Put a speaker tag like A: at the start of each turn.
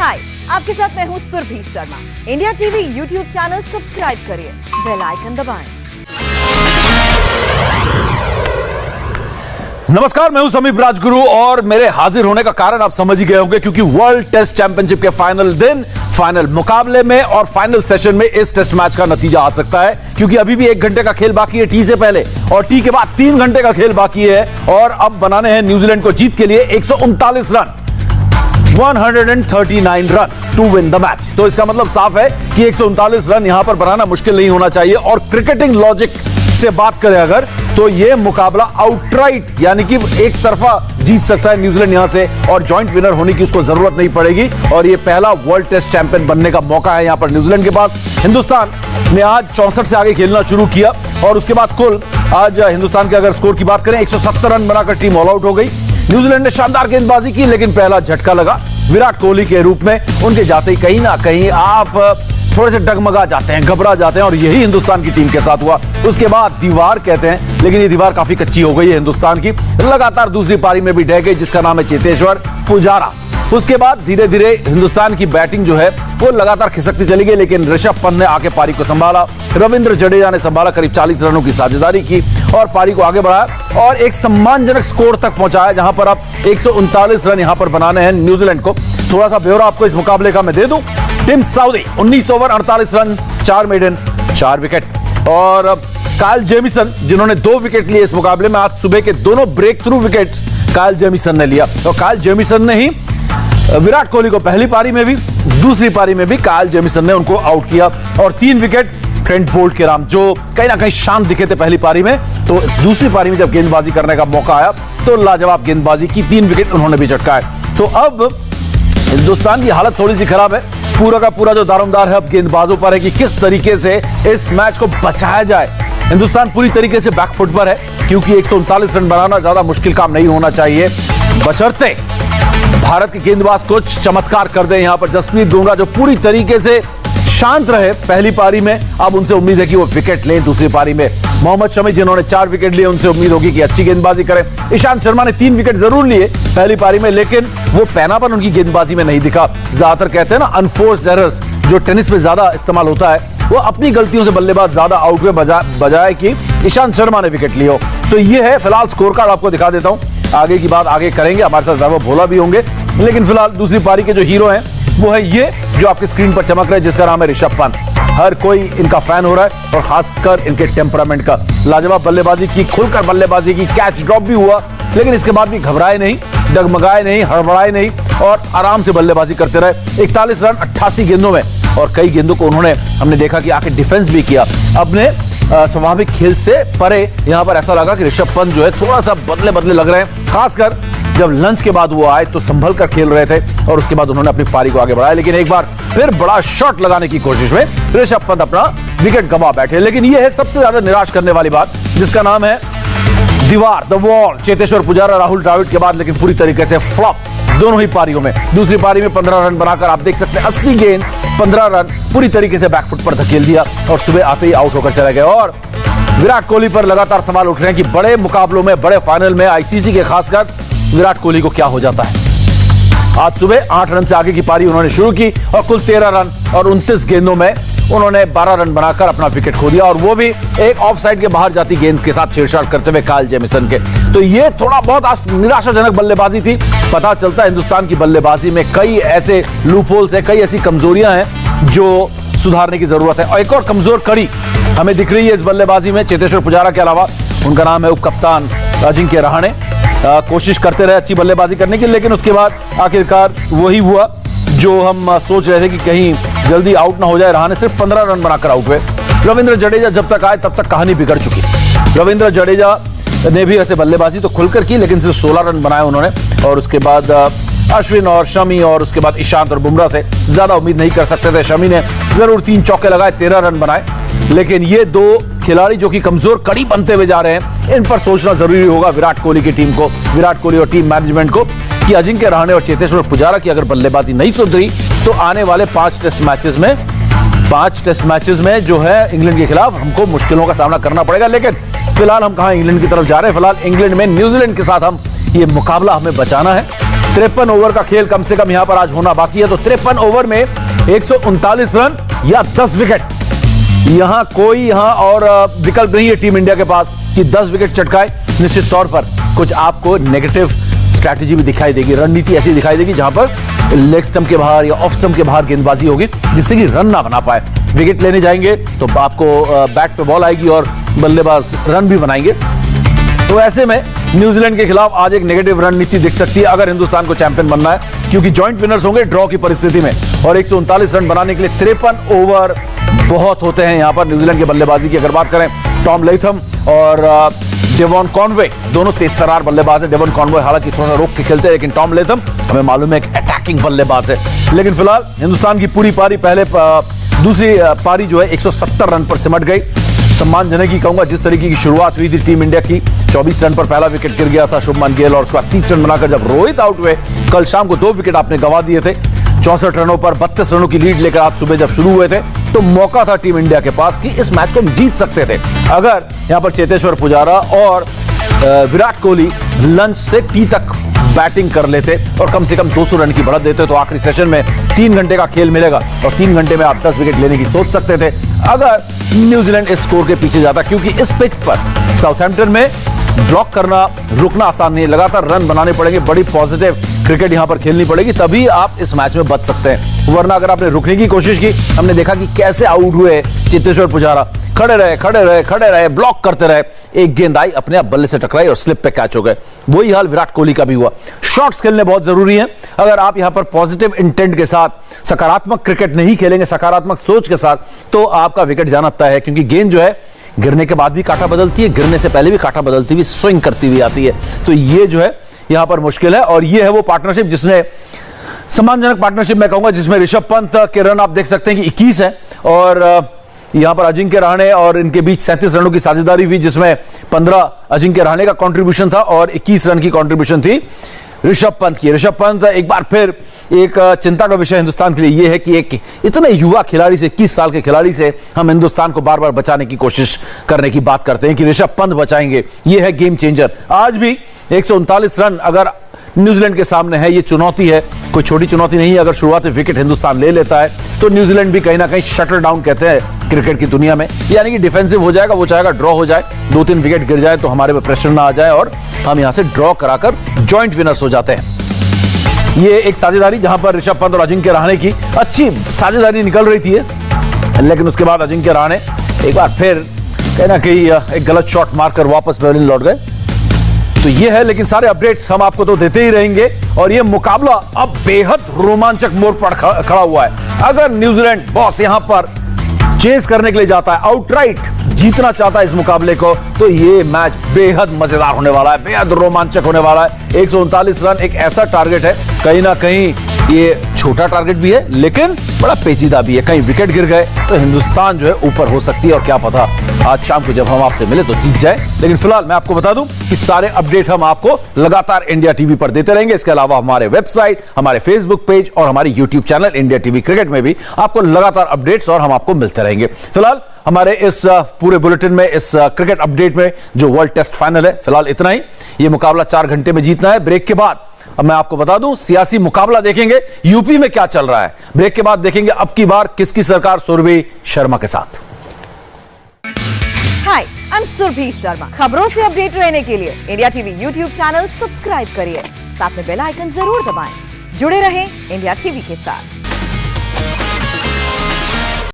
A: हाय, आपके साथ मैं हूँ Surabhi Sharma. India TV YouTube channel subscribe करिए, बेल आइकन दबाएं।
B: नमस्कार, मैं हूं समीप राजगुरु और मेरे हाजिर होने का कारण आप समझ ही गए होंगे, क्योंकि वर्ल्ड टेस्ट चैंपियनशिप के फाइनल दिन, फाइनल मुकाबले में और फाइनल सेशन में इस टेस्ट मैच का नतीजा आ सकता है। क्योंकि अभी भी 1 घंटे का खेल बाकी है टी से पहले, और टी के बाद 3 घंटे का खेल बाकी है। और अब बनाने हैं न्यूजीलैंड को जीत के लिए 139 run, 139 runs to win the match. तो इसका मतलब साफ है कि 139 रन यहां पर बनाना मुश्किल नहीं होना चाहिए। और क्रिकेटिंग लॉजिक से बात करें अगर, तो यह मुकाबला आउटराइट यानी कि एक तरफा जीत सकता है न्यूजीलैंड यहां से, और जॉइंट विनर होने की उसको जरूरत नहीं पड़ेगी। और यह पहला वर्ल्ड टेस्ट चैंपियन बनने का मौका है यहां पर न्यूजीलैंड के पास। हिंदुस्तान ने आज 64 से आगे खेलना शुरू किया, और उसके बाद कुल आज हिंदुस्तान के अगर स्कोर की बात करें 170 रन बनाकर टीम ऑल आउट हो गई। न्यूजीलैंड ने शानदार गेंदबाजी की, लेकिन पहला झटका लगा विराट कोहली के रूप में। उनके जाते ही कहीं ना कहीं आप थोड़े से डगमगा जाते हैं, घबरा जाते हैं, और यही हिंदुस्तान की टीम के साथ हुआ। उसके बाद दीवार कहते हैं, लेकिन ये दीवार काफी कच्ची हो गई है हिंदुस्तान की। लगातार दूसरी पारी में भी ढह गई, जिसका नाम है चेतेश्वर पुजारा। उसके बाद धीरे धीरे हिंदुस्तान की बैटिंग जो है वो लगातार खिसकती चली गई, लेकिन ऋषभ पंत ने आके पारी को संभाला। रविंद्र जडेजा ने संभाला, करीब 40 रनों की साझेदारी की और पारी को आगे बढ़ाया और एक सम्मानजनक स्कोर तक पहुंचाया, जहां पर अब 139 रन यहां पर बनाने हैं न्यूजीलैंड को। थोड़ा सा ब्यौरा आपको इस मुकाबले का मैं दे दूं। Tim Southee 19 over 48 run, 4 maiden, 4 wicket. और काइल जेमिसन जिन्होंने 2 विकेट लिए इस मुकाबले में। आज सुबह के दोनों breakthrough wickets Kyle Jamieson ने लिया। तो काइल जेमिसन ने ही विराट कोहली को पहली पारी में भी, दूसरी पारी में भी काइल जेमिसन ने उनको आउट किया। और 3 विकेट ट्रेंट बोल्ट के नाम, जो कहीं ना कहीं शांत दिखे थे पहली पारी में, तो दूसरी पारी में जब गेंदबाजी करने का मौका आया तो लाजवाब गेंदबाजी की, 3 विकेट उन्होंने भी चटकाए। तो अब हिंदुस्तान की हालत थोड़ी सी खराब है। पूरा का पूरा जो दारोमदार है अब गेंदबाजों पर है कि किस तरीके से इस मैच को बचाया जाए। हिंदुस्तान पूरी तरीके से बैकफुट पर है, क्योंकि 139 रन बनाना ज्यादा मुश्किल काम नहीं होना चाहिए, बशर्ते भारत के गेंदबाज कुछ चमत्कार कर दे। यहां पर जसप्रीत बुमराह जो पूरी तरीके से शांत रहे पहली पारी में, अब उनसे उम्मीद है कि वो विकेट लें दूसरी पारी में। मोहम्मद शमी जिन्होंने 4 विकेट लिए, उनसे उम्मीद होगी कि अच्छी गेंदबाजी करें। ईशांत शर्मा ने 3 विकेट जरूर लिए पहली पारी में, लेकिन वो पैनापन उनकी गेंदबाजी में नहीं दिखा। ज्यादातर कहते हैं ना अनफोर्स्ड एरर्स, जो टेनिस में ज्यादा इस्तेमाल होता है, वो अपनी गलतियों से बल्लेबाज ज्यादा आउट हुए बजाय कि ईशांत शर्मा ने विकेट लिए हो। तो ये है फिलहाल स्कोर कार्ड, आपको दिखा देता हूं। आगे की बात आगे करेंगे, हमारे साथ वैभव भोला भी होंगे, लेकिन फिलहाल दूसरी पारी के जो हीरो हैं वो है ये जो आपके स्क्रीन पर चमक रहे हैं, जिसका नाम है ऋषभ पंत। हर कोई इनका फैन हो रहा है, और खासकर इनके टेम्परामेंट का। लाजवाब बल्लेबाजी की, खुलकर बल्लेबाजी की, कैच ड्रॉप भी हुआ, लेकिन इसके बाद भी घबराए नहीं, डगमगाए नहीं, हड़बड़ाए नहीं, और आराम से बल्लेबाजी करते रहे। 41 रन 88 गेंदों में, और कई गेंदों को उन्होंने, हमने देखा कि आके डिफेंस भी किया। अपने स्वाभाविक खेल से परे यहां पर ऐसा लगा कि ऋषभ पंत जो है थोड़ा सा बदले बदले लग रहे हैं। खासकर जब लंच के बाद वो आए तो संभल कर खेल रहे थे, और उसके बाद उन्होंने अपनी पारी को आगे बढ़ाया। लेकिन एक बार फिर बड़ा शॉट लगाने की कोशिश में ऋषभ पंत अपना विकेट गंवा बैठे। लेकिन यह है सबसे ज्यादा निराश करने वाली बात, जिसका नाम है दीवार, द वॉल। चेतेश्वर पुजारा राहुल द्रविड़ के बाद लेकिन पूरी तरीके से फ्लॉप दोनों ही पारियों में। दूसरी पारी में 15 रन बनाकर आप देख सकते हैं 80 गेंद 15 रन पूरी तरीके से बैकफुट पर धकेल दिया, और सुबह आते ही आउट होकर चले गए। और विराट कोहली पर लगातार सवाल उठ रहे हैं कि बड़े मुकाबलों में, बड़े फाइनल में, आईसीसी के खासकर विराट कोहली को क्या हो जाता है। आज सुबह 8 रन से आगे की पारी उन्होंने शुरू की, और कुल 13 रन और 29 गेंदों में उन्होंने 12 रन बनाकर अपना विकेट खो दिया, और वो भी एक ऑफ साइड के बाहर जाती गेंद के साथ छेड़छाड़ करते हुए काइल जेमिसन के। तो ये थोड़ा बहुत आज निराशाजनक बल्लेबाजी थी। पता चलता है हिंदुस्तान की बल्लेबाजी में कई ऐसे लूपहोल्स हैं, कई ऐसी कमजोरियां हैं जो सुधारने की जरूरत है। और एक और कमजोर कड़ी हमें दिख रही है इस बल्लेबाजी में। चेतेश्वर पुजारा के अलावा उनका नाम है उपकप्तान अजिंक्य रहाणे। कोशिश करते रहे अच्छी बल्लेबाजी करने की, लेकिन उसके बाद आखिरकार वही हुआ जो हम सोच रहे थे कि कहीं जल्दी आउट ना हो जाए। रहाणे सिर्फ 15 रन बनाकर आउट हुए। रविंद्र जडेजा जब तक आए तब तक कहानी बिगड़ चुकी। रविंद्र जडेजा ने भी ऐसे बल्लेबाजी तो खुलकर की, लेकिन सिर्फ 16 रन बनाए उन्होंने। और उसके बाद अश्विन और शमी, और उसके बाद ईशांत और बुमराह से ज्यादा उम्मीद नहीं कर सकते थे। शमी ने जरूर 3 चौके लगाए, 13 रन बनाए, लेकिन ये 2 खिलाड़ी जो कि कमजोर कड़ी बनते हुए जा रहे हैं, इन पर सोचना जरूरी होगा विराट कोहली की टीम को, विराट कोहली और टीम मैनेजमेंट को, कि अजिंक्य रहाणे और चेतेश्वर पुजारा की अगर बल्लेबाजी नहीं सुधरी तो आने वाले 5 टेस्ट मैचेस में जो है इंग्लैंड के खिलाफ हमको मुश्किलों का सामना करना पड़ेगा। लेकिन फिलहाल हम कहां इंग्लैंड की तरफ जा रहे हैं, फिलहाल इंग्लैंड में न्यूजीलैंड के साथ हम ये मुकाबला हमें बचाना है। 53 ओवर का खेल कम से कम यहां पर आज होना बाकी है। तो 53 ओवर में 139 रन या 10 विकेट, यहां और विकल्प नहीं है टीम इंडिया के पास कि 10 विकेट चटकाए। निश्चित तौर पर कुछ आपको नेगेटिव स्ट्रैटेजी भी दिखाई देगी, रणनीति ऐसी दिखाई देगी जहां पर लेग स्टंप के बाहर या ऑफ स्टंप के बाहर गेंदबाजी होगी जिससे कि रन ना बना पाए। विकेट लेने जाएंगे तो आपको बैट पे बॉल आएगी और बल्लेबाज रन भी बनाएंगे। तो ऐसे में न्यूजीलैंड के खिलाफ आज एक नेगेटिव रणनीति दिख सकती है अगर हिंदुस्तान को चैंपियन बनना है, क्योंकि जॉइंट विनर्स होंगे ड्रॉ की परिस्थिति में और 139 रन बनाने के लिए 53 ओवर बहुत होते हैं। यहां पर न्यूजीलैंड के बल्लेबाजी की अगर बात करें, टॉम लैथम और डेवॉन कॉनवे दोनों तेज तरार बल्लेबाज हैं। डेवॉन कॉनवे हालांकि थोड़ा सा रोक के खेलते हैं, लेकिन टॉम लैथम हमें मालूम है एक अटैकिंग बल्लेबाज है। लेकिन फिलहाल हिंदुस्तान की पूरी पारी दूसरी पारी जो है 170 रन पर सिमट गई। सम्मानजनक ही कहूंगा, जिस तरीके की शुरुआत हुई थी टीम इंडिया की, 24 रन पर पहला विकेट गिर गया था शुभमन गिल और उसके बाद 30 रन बनाकर जब रोहित आउट हुए, कल शाम को 2 विकेट आपने गंवा दिए थे। 64 रनों पर 32 रनों की लीड लेकर आज सुबह जब शुरू हुए थे तो मौका था टीम इंडिया के पास कि इस मैच को हम जीत सकते थे अगर यहां पर चेतेश्वर पुजारा और विराट कोहली लंच से टी तक बैटिंग कर लेते और कम से कम 200 रन की बढ़त देते। तो आखिरी सेशन में 3 घंटे का खेल मिलेगा और 3 घंटे में आप 10 विकेट लेने की सोच सकते थे अगर न्यूजीलैंड इस स्कोर के पीछे जाता, क्योंकि इस पिच पर साउथहैम्पटन में ब्लॉक करना, रुकना आसान नहीं है, लगातार रन बनाने पड़ेंगे, बड़ी पॉजिटिव क्रिकेट यहां पर खेलनी पड़ेगी, तभी आप इस मैच में बच सकते हैं। वरना अगर आपने रुकने की कोशिश की, हमने देखा कि कैसे आउट हुए चेतेश्वर पुजारा, खड़े रहे, ब्लॉक करते रहे, एक गेंद आई अपने आप बल्ले से टकराई और स्लिप पे कैच हो गए। वही हाल विराट कोहली का भी हुआ। शॉट्स खेलने बहुत जरूरी हैं। अगर आप यहां पर पॉजिटिव इंटेंट के साथ सकारात्मक क्रिकेट नहीं खेलेंगे, सकारात्मक सोच के साथ, तो आपका विकेट जाना तय है, क्योंकि गेंद जो है गिरने के बाद भी कांटा बदलती है, गिरने से पहले भी कांटा बदलती हुई स्विंग करती हुई आती है। तो ये जो है यहां पर मुश्किल है और ये है वो पार्टनरशिप जिसने सम्मानजनक पार्टनरशिप मैं कहूंगा, जिसमें ऋषभ पंत के रन आप देख सकते हैं कि 21 है और यहां पर अजिंक्य रहाणे और इनके बीच 37 रनों की साझेदारी हुई, जिसमें 15 अजिंक्य रहाणे का कंट्रीब्यूशन था और 21 रन की कंट्रीब्यूशन थी ऋषभ पंत की। ऋषभ पंत एक बार फिर एक चिंता का विषय हिंदुस्तान के लिए यह है कि एक इतने युवा खिलाड़ी से, 21 साल के खिलाड़ी से हम हिंदुस्तान को बार बार बचाने की कोशिश करने की बात करते हैं कि ऋषभ पंत बचाएंगे। यह है गेम चेंजर। आज भी 139 रन अगर न्यूजीलैंड के सामने है, ये चुनौती है, कोई छोटी चुनौती नहीं है। अगर शुरुआत में विकेट हिंदुस्तान ले लेता है तो न्यूजीलैंड भी कहीं ना कहीं शटल डाउन कहते हैं क्रिकेट की दुनिया में, यानी कि डिफेंसिव हो जाएगा, वो चाहेगा ड्रॉ हो जाए, 2-3 विकेट गिर जाए तो हमारे पे प्रेशर ना आ जाए और हम यहां से ड्रॉ कराकर जॉइंट विनर्स हो जाते हैं। ये एक साझेदारी जहां पर ऋषभ पंत और अजिंक्य रहाणे की अच्छी साझेदारी निकल रही थी, लेकिन उसके बाद अजिंक्य रहाणे एक बार फिर कहीं ना कहीं एक गलत शॉट मारकर वापस पवेलियन लौट गए। तो ये है, लेकिन सारे अपडेट्स हम आपको तो देते ही रहेंगे और ये मुकाबला अब बेहद रोमांचक मोड़ पर खड़ा हुआ है। अगर न्यूजीलैंड बॉस यहां पर चेस करने के लिए जाता है, आउटराइट जीतना चाहता है इस मुकाबले को, तो ये मैच बेहद मजेदार होने वाला है, बेहद रोमांचक होने वाला है। 139 रन एक ऐसा टारगेट है, कहीं ना कहीं ये छोटा टारगेट भी है लेकिन बड़ा पेचीदा भी है। कहीं विकेट गिर गए तो हिंदुस्तान जो है ऊपर हो सकती है और क्या पता आज शाम को जब हम आपसे मिले तो जीत जाए। लेकिन फिलहाल मैं आपको बता दूं कि सारे अपडेट हम आपको लगातार इंडिया टीवी पर देते रहेंगे। इसके अलावा हमारे वेबसाइट, हमारे फेसबुक पेज और हमारे YouTube channel India TV cricket में भी आपको लगातार अपडेट्स और हम आपको मिलते रहेंगे। फिलहाल हमारे इस पूरे बुलेटिन में, इस क्रिकेट अपडेट में जो वर्ल्ड टेस्ट फाइनल है, फिलहाल इतना ही। ये मुकाबला 4 घंटे में जीतना है। ब्रेक के बाद अब मैं आपको बता दूं, सियासी मुकाबला देखेंगे, यूपी में क्या चल रहा है। ब्रेक के बाद देखेंगे अब की बार किसकी सरकार सुरभि शर्मा के साथ।
A: हाय, आई एम सुरभि शर्मा। खबरों से अपडेट रहने के लिए India TV YouTube channel subscribe करिए, साथ में बेल आइकन जरूर दबाएं। जुड़े रहें इंडिया टीवी के साथ।